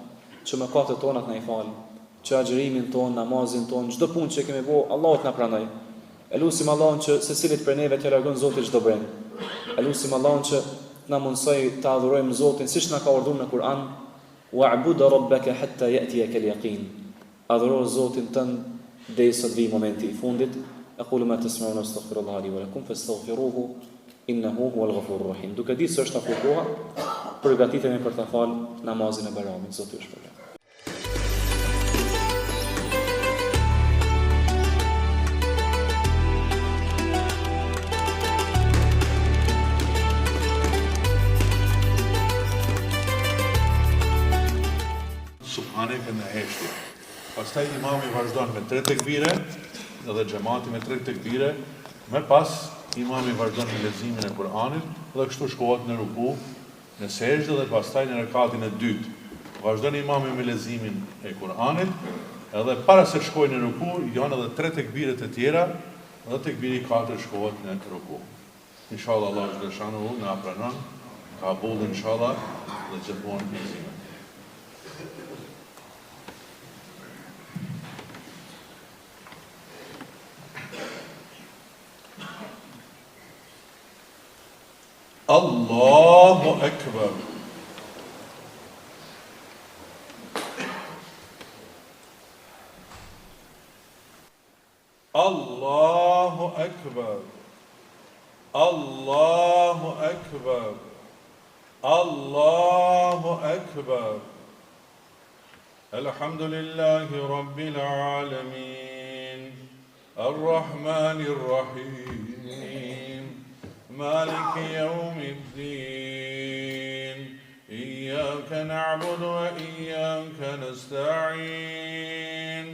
që mëkatet tona të na i falë, që agjërimin ton, namazin ton, çdo punë që kemi bëu, Allahu të na pranoj. Lutim Allahun që secilit prej neve të largon Zoti çdo breng. Lutim Allahun që na mundsoj të adhurojmë Zotin siç na ka urdhëruar në Kur'an, wa'bud rabbaka hatta ya'tiyaka al-yaqin. Adhuro Zotin tënd derisa të vijë momenti i fundit. Aqulu ma tasma'una astaghfirullaha li wa lakum fastaghfiruhu innahu huwal ghafurur rahim. Duke ditë se është afrokoha, përgatitemi për ta falë namazin e Bayramit. Zoti ju shpërblet. Subhaneke në heshti. Pastaj imami vazhdon me 3 tekbire, edhe xhamati me 3 tekbire, më pas imami vazhdon me leximin e Kur'anit dhe kështu shkohet në ruku, në sejdë dhe pastaj në rekatin e dytë. Vazhdon imami me leximin e Kur'anit, edhe para se shkojë në ruku, janë edhe 3 tekbire të tjera, dhe tekbiri 4 shkohet në ruku. Inshallah Allah xhaleshanu na pranon, ka boll inshallah dhe gjithmonë leximin. Allahu Akbar. Allahu Akbar. Allahu Akbar. Allahu Akbar. Alhamdulillahi Rabbil Alamin. Ar-Rahmanir Rahim. مالك يوم الدين إياك نعبد وإياك نستعين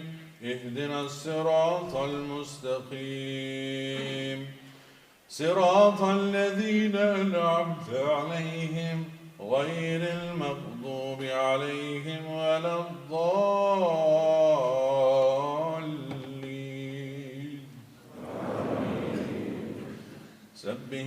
اهدنا الصراط المستقيم صراط الذين أنعمت عليهم غير المغضوب عليهم ولا الضالين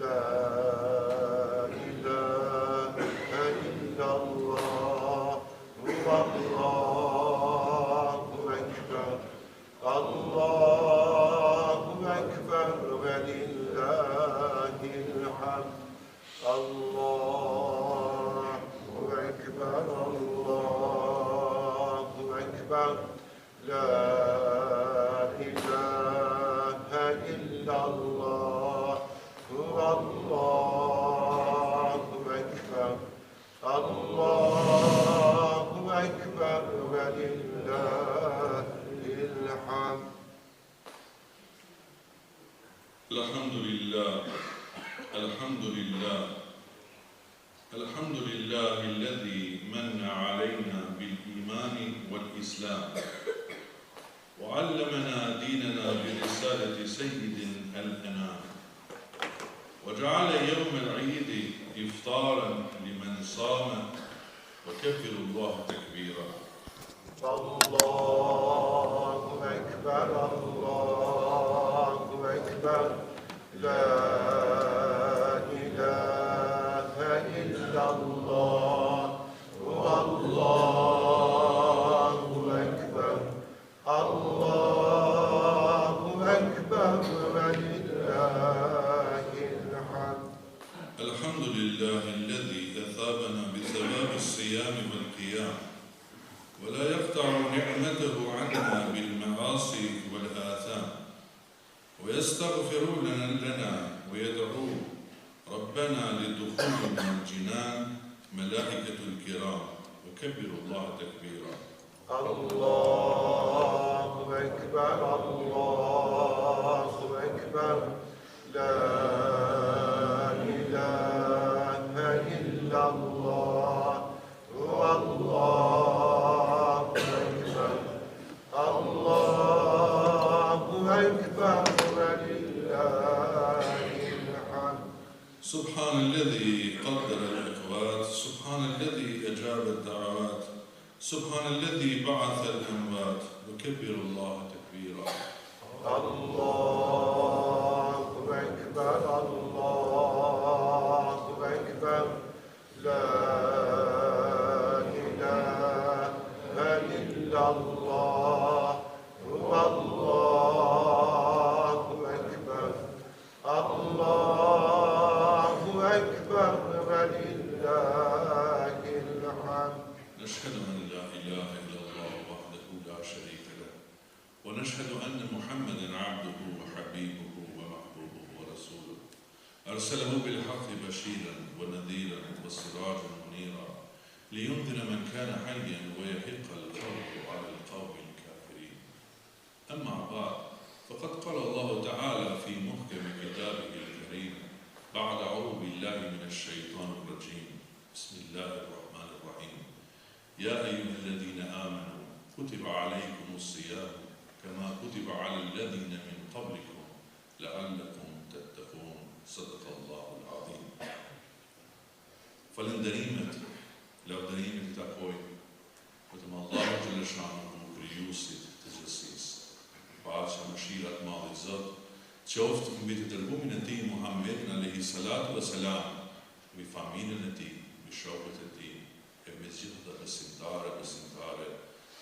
لا إله إلا الله والله أكبر الله أكبر ولله الحمد الله أكبر الله أكبر لا إله إلا الله والله أكبر الله أكبر ولله الحمد الحمد لله الحمد لله الحمد لله الذي من علينا بالإيمان والإسلام وعلمنا ديننا برسالة سيد الأنام وجعل يوم العيد إفطارا لمن صام وكبر الله تكبيرا الله أكبر الله أكبر لا إله إلا الله والله أكبر الله أكبر ولله الحمد الحمد لله الذي أثابنا بثواب الصيام والقيام ولا يقطع نعمته عنا بالمعاصي والآثام ويستغفر لنا ويدعو ربنا للدخول من الجنان ملائكة الكرام وكبر الله تكبيرا الله أكبر الله أكبر لا إله إلا الله والله أكبر الله أكبر ولله الحمد سبحان الذي قدر الإخوات سبحان الذي أجاب الدعوات سبحان الذي بعث الأموات وكبر الله تكبيرا الله أكبر الله أكبر لا إله إلا الله والله أكبر الله أكبر ولله الحمد نشهد أن لا إله إلا الله وحده لا شريك له ونشهد أن محمدا عبده وحبيبه ومحبوبه ورسوله أرسله بالحق بشيرا ونذيرا وسراجا منيرا لينذر من كان حيا ويحق القول على القوم الكافرين أما بعد فقد قال الله تعالى في محكم كتابه الكريم بعد أعوذ بالله من الشيطان الرجيم بسم الله الرحمن الرحيم يا أيها الذين آمنوا كتب عليكم الصيام كما كتب على الذين من قبلكم لعلكم تتقون صدق الله العظيم Falënderimet, lavdërimet i takojnë vetëm Allahu xhaleshanuhu, krijuesit të gjithësisë. Paqja, mëshira e Madhit Zot qoftë mbi të dërgumin e tij Muhammedin alayhi salatu wassalam, mbi familjen e tij, mbi shokët e tij, e me gjithë të besimtare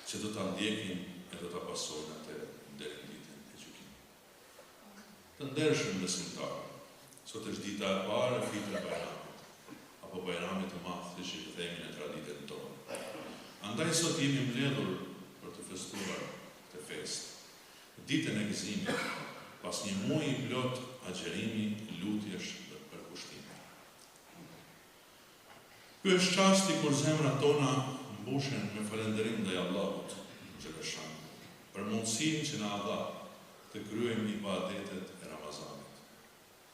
që do ta ndjekin e do ta pasojnë atë deri në ditën e gjykimit. Të ndershëm besimtarë, sot është dita e parë e Fitr Bayramit, apo Bayramit të madh që i themi në traditën tonë. Andaj sot jemi mbledhur për të festuar këtë festë, ditën e gëzimit, pas një muaji plot agjerimi, lutjesh dhe përkushtimi. Ky është çasti kur zemrat tona mbushen me falënderim ndaj Allahut xhaleshan, për mundësinë që na dha të kryejmë ibadetet e Ramazanit.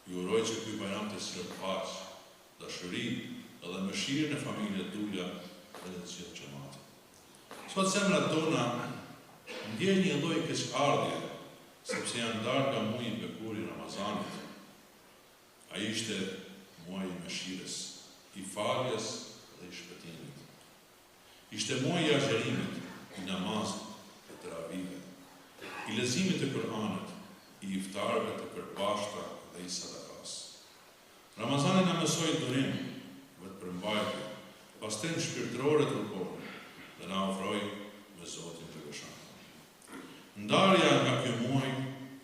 Ju uroj që ky Bayram të sjellë paqë, dashuri dhe mëshirën e familjes tuaja dhe të gjithë xhamatit. Sot zemrat tona ndjejnë një lloj keqardhje, sepse janë ndarë nga muaji i bekur i Ramazanit. Ai ishte muaji i mëshirës, i faljes dhe i shpëtimit. Ishte muaji i agjerimit, i namazit, të teravive, i leximit të Kur'anit, i iftarëve të përbashkëta dhe i sadakas. Ramazani na mësoi durim, vetëpërmbajtje, pastrim shpirtërore trupore dhe na ofroi me Zotin të veçantë. Ndarja nga ky muaj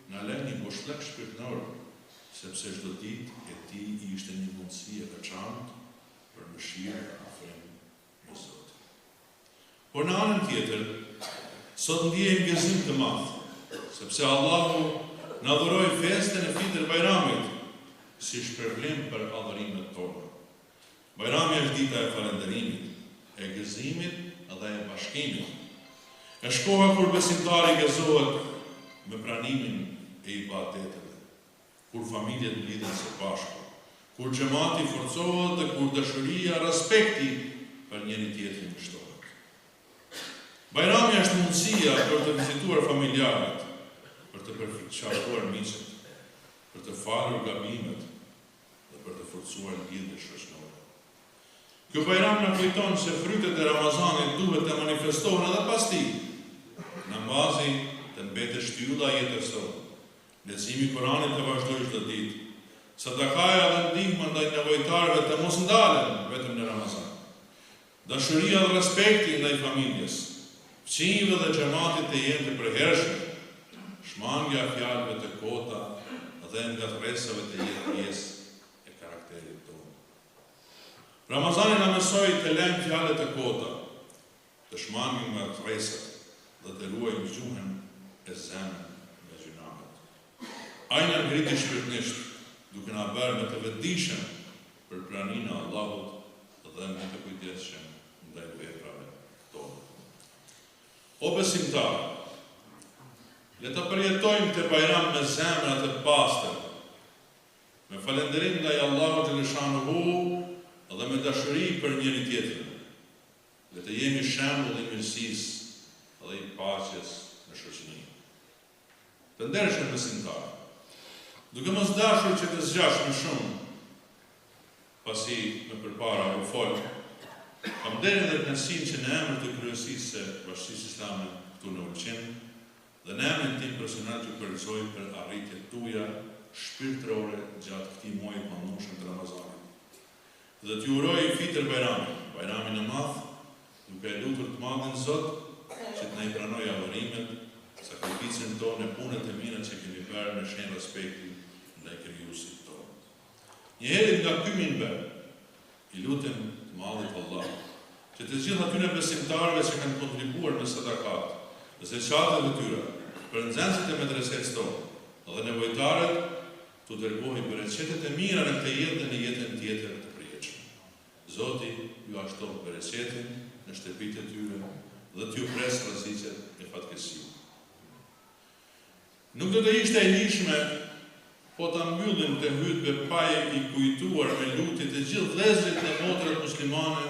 na lën një ngushëllëk shpirtëror, sepse çdo ditë e tij ishte një mundësi e veçantë për mëshirë dhe afrim me Zotin. Por në anën tjetër, sot ndiejmë gëzim të madh, sepse Allahu na dhuroi festën e Fitr Bajramit si shpërblim për adhurimet tona. Bajrami është dita e falënderimit, e gëzimit dhe e bashkimit. Është koha kur besimtari gëzohet me pranimin e ibadeteve, kur familjet lidhen së bashku, kur xhamati forcohet dhe kur dashuria, respekti për njëri tjetrin shtohet. Bajrami është mundësia për të vizituar familjarët, për të përfaqësuar miqët, për të falur gabimet dhe për të forcuar lidhje shoqërore. Ky bajram na kujton se frytet e Ramazanit duhet të manifestohen edhe pas tij. Namazi të mbetet shtylla e jetës tonë. Leximi i Kuranit të vazhdojë çdo ditë. Sadakaja dhe ndihma ndaj nevojtarëve të mos ndalen vetëm në Ramazan. Dashuria dhe respekti ndaj familjes, fëmijëve dhe xhamatit të jenë të përhershëm. Shmangja e fjalëve të kota dhe ngatresave të jetë pjesë e karakterit tonë. Ramazani na mësoi të lëmë fjalët e kota, të shmangim ngatresat dhe të ruajmë gjuhën e zemrën nga gjunahet. Ai na ngriti shpirtërisht, duke na bërë me të vetëdijshëm për praninë e Allahut dhe me të kujdesshëm ndaj veprave tona. O besimtar, le të përjetojmë të bajram me zemra të pastër, me falënderim ndaj Allahut të Xhanehu dhe me dashuri për njëri tjetrin. Le të jemi shembull i mirësisë dhe i paqes në shoqëri. Të ndershëm besimtar, duke mos dashur që të zgjash më shumë, pasi më përpara u fol, kam derën dhe kënaqësinë që në emër të kryesisë së Bashkisë Islame këtu në Ulqin, dhe në emrin tim personal që përgëzoj për arritjet tuaja shpirtërore gjatë këtij muaji të mëndshëm të Ramazanit. Dhe t'ju uroj Fitr Bajramin, Bajramin e madh, duke e lutur të madhin Zot që të na i pranojë adhurimet, sakrificën tonë, punët e mira që kemi bërë në shenjë respekti ndaj krijuesit tonë. Njëherë nga ky minber, i lutem të madhit Allah, që të gjithë atyre besimtarëve që kanë kontribuar me sadakat, dhe zeqatet e tyre, për nxënësit e medresës tonë dhe nevojtarët, të dërgohin bereqetet e mira në këtë jetë dhe në jetën tjetër të përjetshme. Zoti ju ashton bereqetin në shtëpitë e tyre dhe t'ju pres rrezikët e fatkeqësisë. Nuk do të ishte e lishme po ta mbyllim të hutbe pa i kujtuar me lutje të gjithë vëllezërit dhe motrat muslimane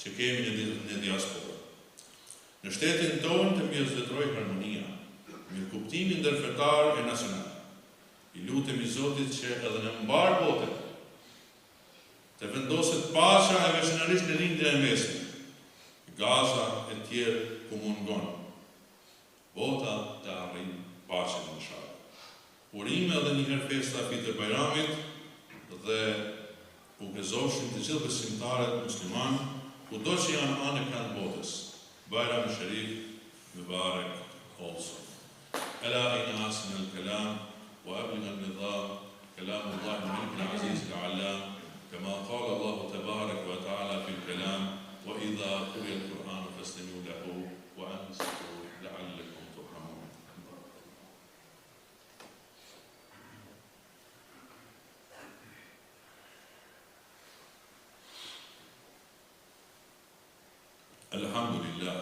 që kemi në diasporë. Në shtetin tonë të mbështetrojë harmonia, mirëkuptimin ndërfetar e nacional. I lutemi Zotit që edhe në mbar botën të vendoset paqja e veçanërisht në lindjen e mesme, Gaza e tjerë ku mungon. Bota të arrijë paqen inshallah. Urime edhe njëherë festa Fitr Bajramit dhe u gëzofshin të gjithë besimtarët musliman kudo që janë anë e kanë botës. Bajram Sharif Mubarak also. Ala ina asin al-kalam وأبلغ النظام كلام الله الملك العزيز العلام كما قال الله تبارك وتعالى في الكلام وإذا قرئ القرآن فاستمعوا له وأنصتوا لعلكم ترحمون. الحمد لله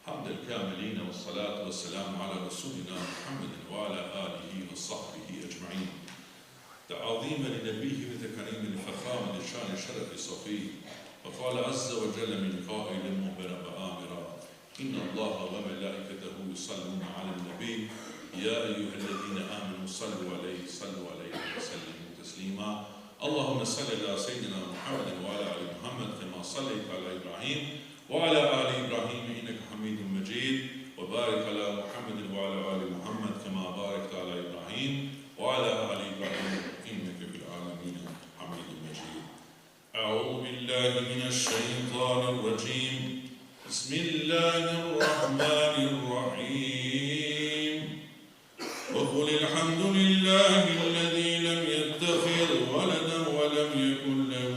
حمد الكاملين والصلاة والسلام على رسولنا محمد وعلى آله وصحبه أجمعين. تعظيما لنبيه وتكريما لفخامة لشان شرف صفي وقال عز وجل من قائل مخبرا وآمرا إن الله وملائكته يصلون على النبي يا أيها الذين آمنوا صلوا عليه وسلموا تسليما. اللهم صل على سيدنا محمد وعلى آل محمد كما صليت على إبراهيم وعلى آل إبراهيم إنك حميد مجيد وبارك على محمد وعلى آل محمد كما باركت على إبراهيم وعلى آل إبراهيم إنك في العالمين حميد أعوذ بالله من الشيطان الرجيم بسم الله الرحمن الرحيم وقل الحمد لله الذي لم يتخذ ولدا ولم يكن له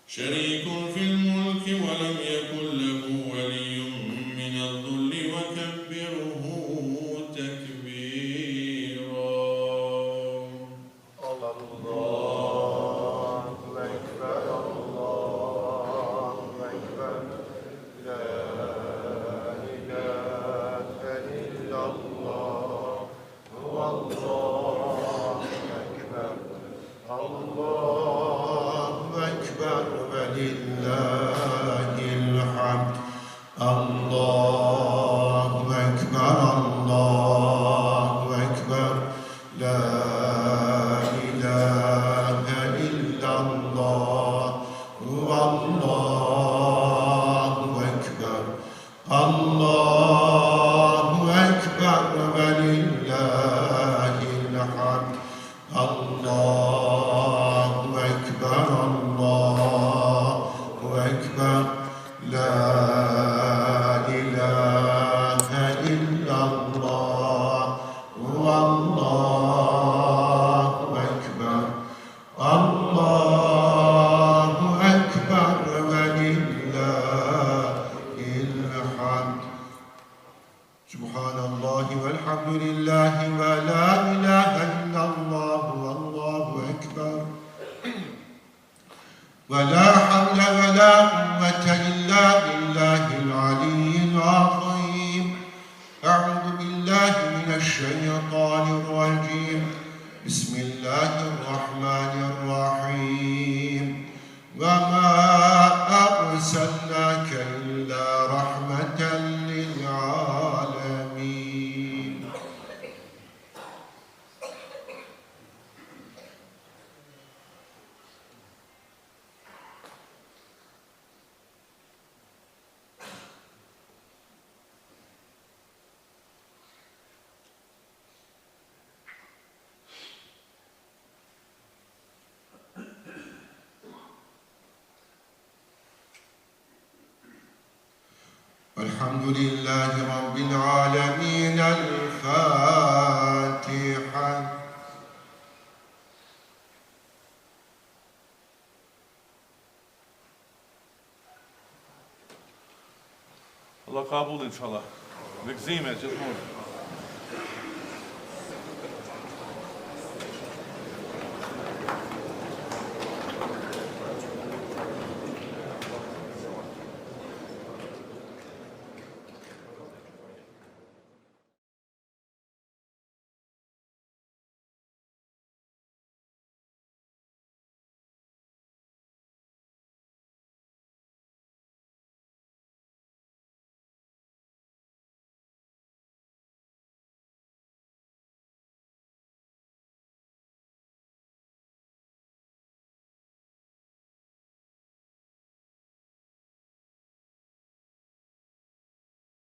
شريك في الملك ولم يكن له ولي من الذل وكبره تكبيرا الله أكبر الله أكبر لا إله إلا الله هو الله أكبر الله أكبر ولله الحمد الله أكبر الله أكبر لا إله إلا الله هو الله أكبر الله أكبر ولله الحمد الله أكبر الله أكبر لا إله إلا الله هو الله أكبر الله أكبر ولله الحمد سبحان الله والحمد لله ولا إله إلا الله والله أكبر ولا حول ولا قوة إلا بالله العلي العظيم أعوذ بالله من الشيطان الرجيم بسم الله الرحمن الرحيم وما أرسلناك إلا رحمة للعالمين الحمد لله رب العالمين الفاتحة Allah kabul inshallah. Me gëzime gjithmonë.